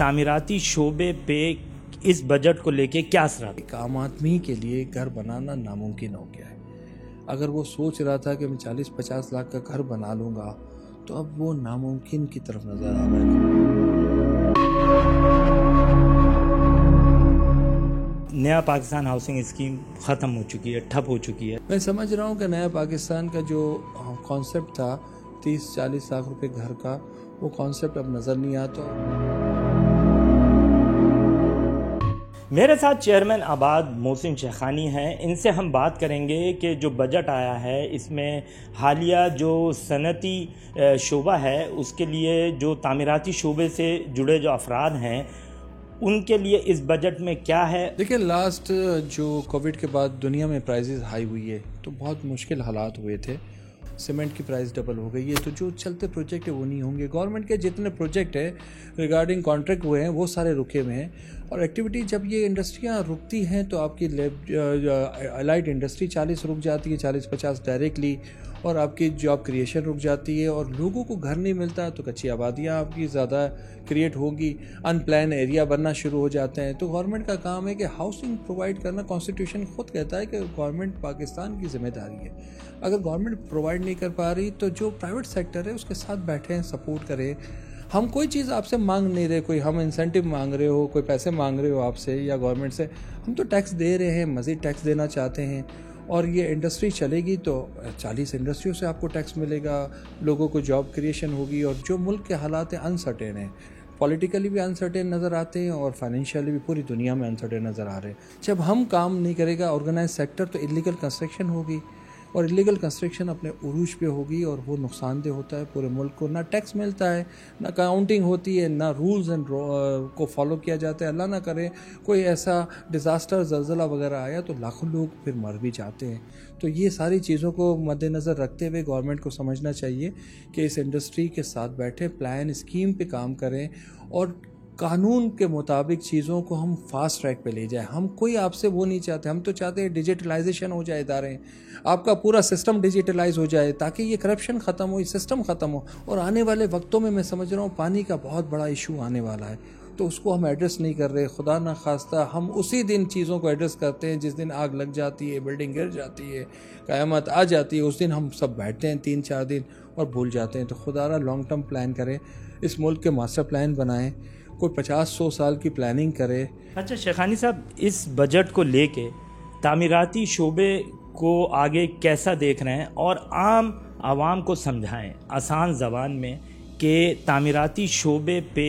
تعمیراتی شعبے پہ اس بجٹ کو لے کے کیا اثرات؟ ایک عام آدمی کے لیے گھر بنانا ناممکن ہو گیا ہے۔ اگر وہ سوچ رہا تھا کہ میں 40-50 لاکھ کا گھر بنا لوں گا تو اب وہ ناممکن کی طرف نظر آ رہا ہے۔ نیا پاکستان ہاؤسنگ اسکیم ختم ہو چکی ہے، ٹھپ ہو چکی ہے۔ میں سمجھ رہا ہوں کہ نیا پاکستان کا جو کانسیپٹ تھا 30-40 لاکھ روپے گھر کا، وہ کانسیپٹ اب نظر نہیں آتا۔ میرے ساتھ چیئرمین آباد محسن شیخانی ہیں، ان سے ہم بات کریں گے کہ جو بجٹ آیا ہے اس میں حالیہ جو صنعتی شعبہ ہے اس کے لیے جو تعمیراتی شعبے سے جڑے جو افراد ہیں ان کے لیے اس بجٹ میں کیا ہے؟ دیکھیں، لاسٹ جو کووڈ کے بعد دنیا میں پرائزز ہائی ہوئی ہے تو بہت مشکل حالات ہوئے تھے، سیمنٹ کی پرائز ڈبل ہو گئی ہے، تو جو چلتے پروجیکٹ ہے وہ نہیں ہوں گے۔ گورنمنٹ کے جتنے پروجیکٹ ہیں ریگارڈنگ کانٹریکٹ ہوئے ہیں وہ سارے رکے ہوئے ہیں، اور ایکٹیویٹی جب یہ انڈسٹریاں رکتی ہیں تو آپ کی الائڈ انڈسٹری 40 رک جاتی ہے، 40-50 ڈائریکٹلی، اور آپ کی جاب کریشن رک جاتی ہے، اور لوگوں کو گھر نہیں ملتا تو کچی آبادیاں آپ کی زیادہ کریٹ ہوگی، ان پلان ایریا بننا شروع ہو جاتے ہیں۔ تو گورنمنٹ کا کام ہے کہ ہاؤسنگ پرووائڈ کرنا، کانسٹیٹیوشن خود کہتا ہے کہ گورنمنٹ پاکستان کی ذمہ داری ہے۔ اگر گورنمنٹ پرووائڈ نہیں کر پا رہی تو جو پرائیویٹ سیکٹر ہے اس کے ساتھ بیٹھیں، سپورٹ کرے۔ ہم کوئی چیز آپ سے مانگ نہیں رہے، کوئی ہم انسینٹیو مانگ رہے ہو، کوئی پیسے مانگ رہے ہو آپ سے یا گورنمنٹ سے، ہم تو ٹیکس دے رہے ہیں، مزید ٹیکس دینا چاہتے ہیں، اور یہ انڈسٹری چلے گی تو 40 انڈسٹریوں سے آپ کو ٹیکس ملے گا، لوگوں کو جاب کریشن ہوگی، اور جو ملک کے حالات ہیں انسرٹین ہیں، پولیٹیکلی بھی انسرٹین نظر آتے ہیں اور فائنینشیلی بھی پوری دنیا میں انسرٹین نظر آ رہے ہیں۔ جب ہم کام نہیں کرے گا آرگنائز سیکٹر تو ایلیگل کنسٹرکشن ہوگی، اور ایلیگل کنسٹرکشن اپنے عروج پہ ہوگی، اور وہ نقصان دہ ہوتا ہے پورے ملک کو۔ نہ ٹیکس ملتا ہے، نہ کاؤنٹنگ ہوتی ہے، نہ رولز اینڈ کو فالو کیا جاتا ہے۔ اللہ نہ کرے کوئی ایسا ڈیزاسٹر، زلزلہ وغیرہ آیا تو لاکھوں لوگ پھر مر بھی جاتے ہیں۔ تو یہ ساری چیزوں کو مد نظر رکھتے ہوئے گورنمنٹ کو سمجھنا چاہیے کہ اس انڈسٹری کے ساتھ بیٹھے، پلان اسکیم پہ کام کریں، اور قانون کے مطابق چیزوں کو ہم فاسٹ ٹریک پہ لے جائیں۔ ہم کوئی آپ سے وہ نہیں چاہتے، ہم تو چاہتے ہیں ڈیجیٹلائزیشن ہو جائے ادارے، آپ کا پورا سسٹم ڈیجیٹلائز ہو جائے تاکہ یہ کرپشن ختم ہو، یہ سسٹم ختم ہو۔ اور آنے والے وقتوں میں سمجھ رہا ہوں پانی کا بہت بڑا ایشو آنے والا ہے، تو اس کو ہم ایڈریس نہیں کر رہے۔ خدا نہ خواستہ ہم اسی دن چیزوں کو ایڈریس کرتے ہیں جس دن آگ لگ جاتی ہے، بلڈنگ گر جاتی ہے، قیامت آ جاتی ہے، اس دن ہم سب بیٹھتے ہیں 3-4 دن اور بھول جاتے ہیں۔ تو خدا را لانگ ٹرم پلان کریں، اس ملک کے ماسٹر پلان بنائیں، کوئی 50-100 سال کی پلاننگ کرے۔ اچھا شیخانی صاحب، اس بجٹ کو لے کے تعمیراتی شعبے کو آگے کیسا دیکھ رہے ہیں، اور عام عوام کو سمجھائیں آسان زبان میں کہ تعمیراتی شعبے پہ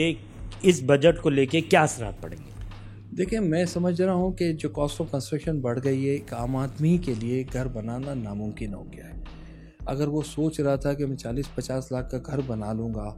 اس بجٹ کو لے کے کیا اثرات پڑیں گے؟ دیکھیں، میں سمجھ رہا ہوں کہ جو کاسٹ آف کنسٹرکشن بڑھ گئی ہے، ایک عام آدمی کے لیے گھر بنانا ناممکن ہو گیا ہے۔ اگر وہ سوچ رہا تھا کہ میں 40-50 لاکھ کا گھر بنا لوں گا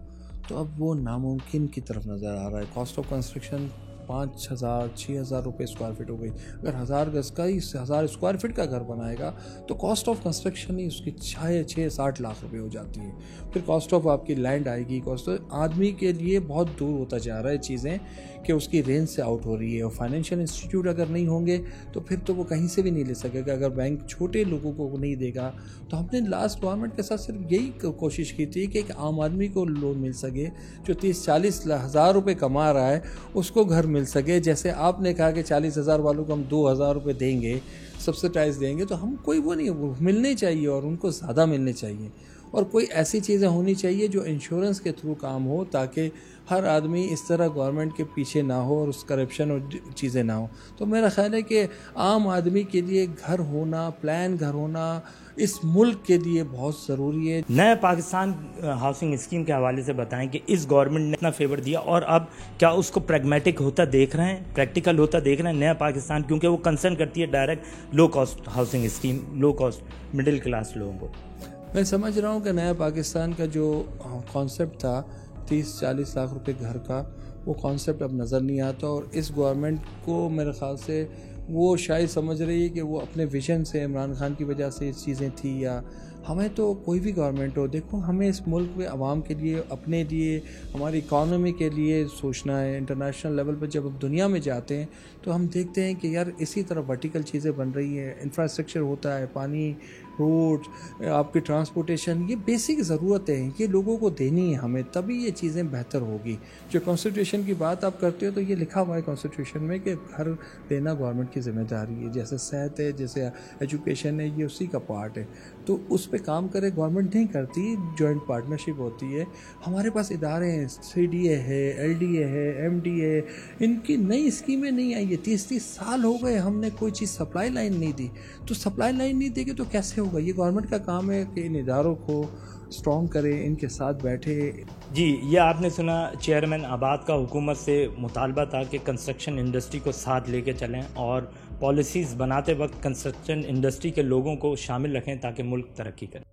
تو اب وہ ناممکن کی طرف نظر آ رہا ہے۔ کاسٹ آف کنسٹرکشن 5,000-6,000 روپے اسکوائر فٹ ہو گئی۔ اگر 1000 گز کا ہی 1000 اسکوائر فٹ کا گھر بنائے گا تو کاسٹ آف کنسٹرکشن ہی اس کی 6-60 لاکھ روپے ہو جاتی ہے۔ پھر کاسٹ آف آپ کی لینڈ آئے گی، کاسٹ آدمی کے لیے بہت دور ہوتا جا رہا ہے چیزیں، کہ اس کی رینج سے آؤٹ ہو رہی ہے۔ اور فائنینشیل انسٹیٹیوٹ اگر نہیں ہوں گے تو پھر تو وہ کہیں سے بھی نہیں لے سکے گا۔ اگر بینک چھوٹے لوگوں کو نہیں دے گا تو ہم نے لاسٹ گورنمنٹ کے ساتھ صرف یہی کوشش کی تھی کہ ایک عام آدمی کو لون مل سکے، جو 30-40 ہزار روپے کما رہا ہے اس کو گھر مل سکے۔ جیسے آپ نے کہا کہ 40,000 والوں کو ہم 2,000 روپے دیں گے، سبسڈائز دیں گے، تو ہم کوئی وہ نہیں، وہ ملنے چاہیے اور ان کو زیادہ ملنے چاہیے۔ اور کوئی ایسی چیزیں ہونی چاہیے جو انشورنس کے تھرو کام ہو، تاکہ ہر آدمی اس طرح گورنمنٹ کے پیچھے نہ ہو اور اس کرپشن اور چیزیں نہ ہوں۔ تو میرا خیال ہے کہ عام آدمی کے لیے گھر ہونا، پلان گھر ہونا اس ملک کے لیے بہت ضروری ہے۔ نئے پاکستان ہاؤسنگ اسکیم کے حوالے سے بتائیں کہ اس گورنمنٹ نے اتنا فیور دیا، اور اب کیا اس کو پریگمیٹک ہوتا دیکھ رہے ہیں، پریکٹیکل ہوتا دیکھ رہے ہیں نیا پاکستان، کیونکہ وہ کنسرن کرتی ہے direct low cost housing scheme, low cost middle class لوگوں کو۔ میں سمجھ رہا ہوں کہ نیا پاکستان کا جو کانسیپٹ تھا 30-40 لاکھ روپے گھر کا، وہ کانسیپٹ اب نظر نہیں آتا، اور اس گورنمنٹ کو میرے خیال سے وہ شاید سمجھ رہی ہے کہ وہ اپنے ویژن سے، عمران خان کی وجہ سے یہ چیزیں تھیں، یا ہمیں تو کوئی بھی گورنمنٹ ہو، دیکھو ہمیں اس ملک میں عوام کے لیے، اپنے لیے، ہماری اکانومی کے لیے سوچنا ہے۔ انٹرنیشنل لیول پر جب ہم دنیا میں جاتے ہیں تو ہم دیکھتے ہیں کہ یار اسی طرح ورٹیکل چیزیں بن رہی ہیں، انفراسٹرکچر ہوتا ہے، پانی روڈ، آپ کی ٹرانسپورٹیشن، یہ بیسک ضرورتیں ہیں، یہ لوگوں کو دینی ہے ہمیں، تبھی یہ چیزیں بہتر ہوگی۔ جو کانسٹیٹیوشن کی بات آپ کرتے ہو تو یہ لکھا ہوا ہے کانسٹیٹیوشن میں کہ گھر دینا گورنمنٹ کی ذمہ داری ہے، جیسے صحت ہے، جیسے ایجوکیشن ہے، یہ اسی کا پارٹ ہے، تو اس پہ کام کرے گورنمنٹ نہیں کرتی، جوائنٹ پارٹنرشپ ہوتی ہے۔ ہمارے پاس ادارے ہیں، CDA ہے، LDA ہے، MD ہے، ان کی نئی اسکیمیں نہیں آئی ہے، 30 سال ہو گئے ہم نے کوئی چیز سپلائی لائن نہیں دی، تو سپلائی لائن نہیں دے گے تو کیسے ہوگا؟ یہ گورنمنٹ کا کام ہے کہ ان اداروں کو اسٹرانگ کرے، ان کے ساتھ بیٹھے۔ جی، یہ آپ نے سنا چیئرمین آباد کا حکومت سے مطالبہ تھا کہ کنسٹرکشن انڈسٹری کو ساتھ لے کے چلیں اور پالیسیز بناتے وقت کنسٹرکشن انڈسٹری کے لوگوں کو شامل رکھیں تاکہ ملک ترقی کرے۔